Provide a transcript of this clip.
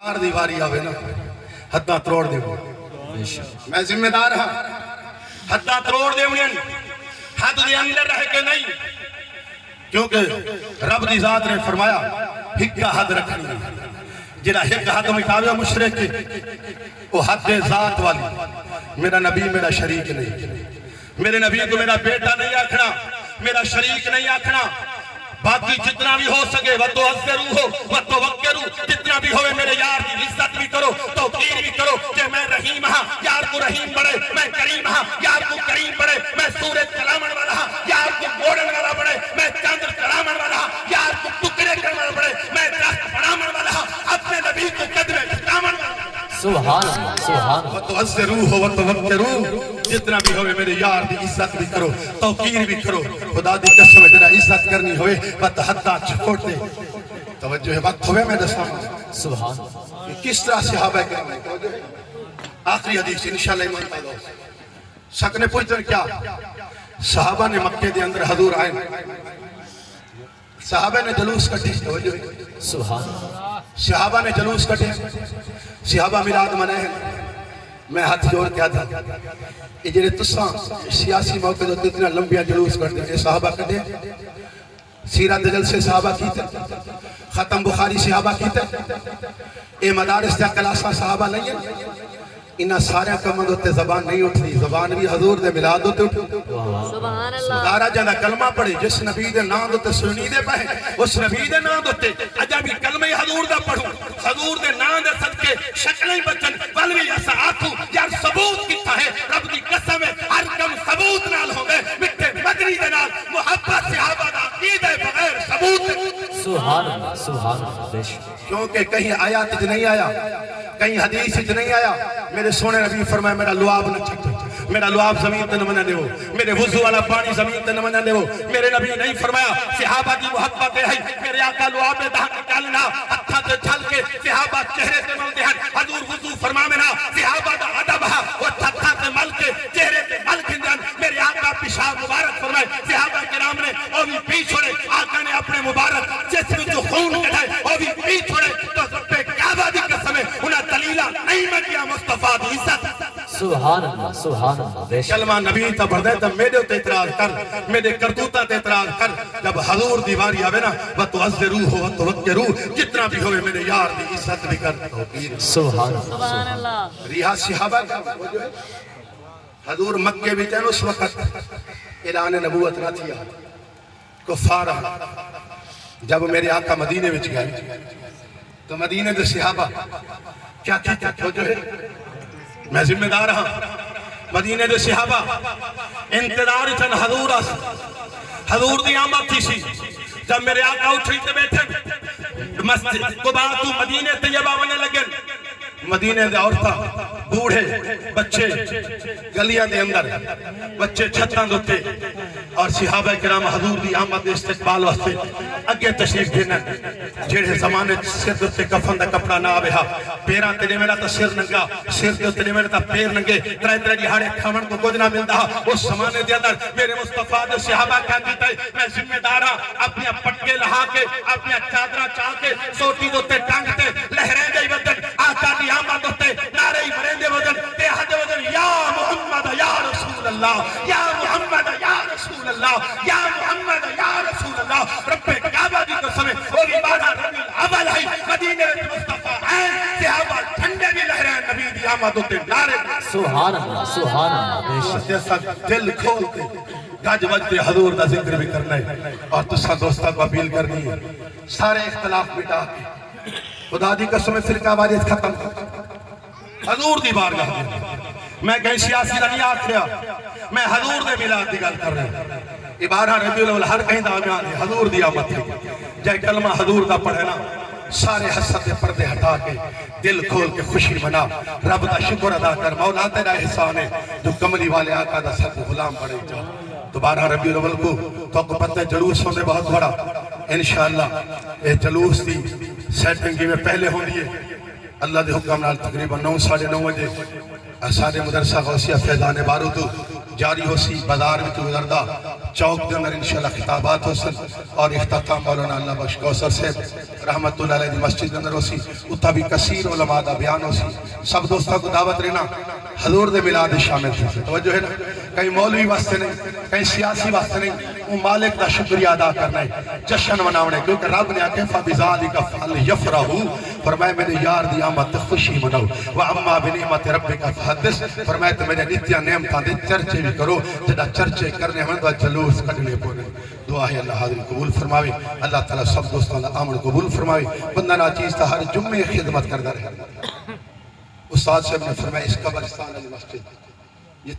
دیواری آوے نا حتہ تروڑ دے میں ذمہ دار ہاں حتہ تروڑ دے انہیں حد دے اندر رہ کے نہیں کیونکہ رب دی ذات نے فرمایا ہکا حد رکھنی جنہا ہکا حد مٹاویا مشرک کے وہ حد ذات والی میرا نبی میرا شریک نہیں میرے نبی کو میرا بیٹا نہیں آکھنا میرا شریک نہیں آکھنا باقی جتنا بھی ہو سکے وَتُعَزِّرُوهُ وَتُوَقِّرُوهُ جتنا بھی ہوئے میرے یار کی عزت بھی کرو توقیر بھی کرو کہ میں رحیم ہاں یار کو رحیم بڑھے میں کریم ہاں یار کو کریم بڑھے میں سورج چلامن والا ہاں یار کو گوڑن والا بڑھے میں چاندر چلامن والا ہاں یار کو ٹکڑے کرنے بڑھے میں درخت بڑامن والا ہاں اپنے نبی کو قدمے ٹکامن والا سبحان اللہ سبحان اللہ وَتُعَزِّرُوهُ وَتُوَقِّرُوهُ جتنا بھی ہوئے میرے یار دی عزت بھی کرو توقیر بھی کرو خدا دی قسم جنہا عزت کرنی ہوئے وقت حتہ چھوڑ دے توجہ ہے وقت ہوئے میں دستا ہوں سبحان اللہ کس طرح صحابہ کرام ہے توجہ ہے آخری حدیث انشاءاللہ ایمان پیدا ہو شک نے پوچھتے کیا صحابہ نے مکہ دے اندر حضور آئے صحابہ نے جلوس کٹے توجہ ہے سبحان اللہ صحابہ نے جلوس کٹے صحابہ میلاد منائے ہیں میں ہاتھ جوڑ کیا تھا یہ جنہیں تساں سیاسی موقع جو اتنا لمبیا جلوس کرتے ہیں صحابہ کٹے سیرت جلسے صحابہ کیتے ختم بخاری صحابہ کیتے اے مدارس تیا کلاسہ صحابہ نہیں ہیں انہا سارے کمند ہوتے زبان نہیں اٹھتی زبان بھی حضور دے ملاد ہوتے اٹھتی سبحان اللہ دارا جانا کلمہ پڑھے جس نبی دے نام ہوتے سنی دے پہے اس نبی دے نام ہوتے اجا بھی کلمہ حضور دا پڑھوں حضور دے نام دے صدقے شکلیں بچن بلوی ایسا آتھوں یار ثبوت کتا ہے رب دی قسم ہے ہر کم ثبوت نال ہوں گے مٹھے مدنی دے نال محبت صحابہ دا عقیدہ بغیر ثبوت سبحان اللہ سبحان اللہ بے شک کیونکہ کہیں آیات اج نہیں آیا کہیں حدیث اج نہیں آیا میرے سونے نبی فرمائے میرا لعاب نہ چھکتے میرا لعاب زمین تے نہ منہ دے ہو میرے وضو والا پانی زمین تے نہ منہ دے ہو میرے نبی نہیں فرمایا صحابہ دی محبت ہے میرے آقا لعاب دہاں کے چلنا ہتھا تے چھل کے صحابہ چہرے تے مل دے ہیں حضور وضو فرما میں نا صحابہ دا عدب ہے وہ ہتھا تے مل کے چہرے تے مل کھندن میرے آقا پیشاب مبارک فرمائے صحابہ کرام نے وہ بھی پی چھوڑے آقا نے اپنے مبارک جسم جو خون کٹھائے وہ بھی پی چھوڑے تو رب کعبہ دی قسم ہے انہاں دلیلہ نہیں میں کیا مصطفیٰ دی عزت سبحان اللہ سبحان اللہ بے شک کلمہ نبی تا بڑھ دے تا میرے تے اعتراض کر میرے کرتوتا تے اعتراض کر جب حضور دیواری آوے نا وَتُعَزِّرُوهُ وَتُوَقِّرُوهُ جتنا بھی ہوئے میرے یار دی عزت بھی کر سبحان اللہ سبحان اللہ ریحہ صحابہ کا حضور مکہ بھی تین اس وقت اعلان نبوت نہ تھیا کفارہ جب میرے آقا مدینے وچ گئے تو مدینے دے صحابہ کیا کہتا کیوں جو ہے میں ذمہ دار ہاں مدینے دے صحابہ انتظار چن حضور دی آمد تھی سی جب میرے آقا اٹھئی تے بیٹھے مسجد قباء تو مدینے طیبہ بنے لگن مدینے دے عورتاں بوڑھے بچے گلیاں دے اندر بچے چھتاں دوتے اور صحابہ کرام حضور دی آمد استقبال واسطے اگے تشریف دینن جڑے زمانے سر دوتے کفن دا کپڑا نہ آوے پیراں تے میرا تا سر ننگا سر دوتے میرا تا پیر ننگے ترے ترے جہاڑے کھاون کو کچھ نہ ملدا اس زمانے دے اندر میرے مصطفیٰ دے صحابہ کہا کیتا ہے میں ذمہ دار ہاں اپنے پٹکے لہا کے اپنے چادراں چا کے سوٹی دوتے ٹانگتے لہریں دے ودن آقا دی آمد ہوتے نعرے مرندے وزن تے حد وزن یا محمد یا رسول اللہ یا محمد یا رسول اللہ یا محمد یا رسول اللہ رب کعبہ دی قسم ہے ہوگی بادہ ربی الاول ہے مدینے میں مصطفیٰ ہیں صحابہ ٹھنڈے بھی لہریں نبی دی آمد ہوتے نعرے سبحان اللہ بے شک جیسا دل کھولتے گاج بجتے حضور دا ذکر بھی کرنا ہے اور تسا دوستہ کو اپیل کرنی ہے سارے اختلاف مٹا کے خدا دی قسم فرقہ واریت ختم حضور دی بارگاہ دی میں کہیں سیاسی نہیں آکھیا میں حضور دے ملاد دی گل کر رہے ہیں عبارہ ربیع الاول ہر کہیں دامیان ہے حضور دی آمد تھی جائے کلمہ حضور دا پڑھے نا سارے حسد دے پردے ہٹا کے دل کھول کے خوشی منا رب دا شکر ادا کر مولا تیرا احسان ہے جو کملی والے آقا دا سب غلام پڑے جا دوبارہ ربیع الاول کو تو کو پتہ جلوس ہونے بہت بڑا انشاءاللہ یہ جلوس دی سیٹنگی میں پہلے ہوں دیئے اللہ دے حکم نال تقریباً 9:30 بجے سارے مدرسہ غوثیہ فیضان بارو تو جاری ہو سی بازار میں تو گزردہ چوک دے اندر انشاءاللہ خطابات ہو سن اور اختتام مولانا اللہ بخش کوثر سے رحمت اللہ علیہ دی مسجد اندر ہو سی اتھا بھی کثیر علماء دا بیان ہو سی سب دوستوں کو دعوت رہنا حضور دے میلاد شامل تھی توجہ ہے نا کہیں مولوی واسطے نہیں کہیں سیاسی واسطے نہیں وہ مالک دا شکریہ ادا کرنا ہے جشن مناونے کیونکہ رب نے آکے فَبِذَالِكَ فَلْيَفْرَحُوا فرمائے میرے یار دی آمد خوشی مناؤ وَأَمَّا بِنِعْمَةِ رَبِّكَ فَحَدِّثْ فرمائے تو میرے نتیہ نعمتاں دے چرچے بھی کرو جڑا چرچے کرنے ہمیں تو جلوس کٹنے پونے دعا ہے اللہ حاضر قبول فرماوے اللہ تعالیٰ سب دوستوں دا آمن قبول فرماوے بندہ ناچیز تا ہر جمعے خدمت کردہ رہے استاد صاحب نے فرمایا اس قبرستان علی مسجد یہ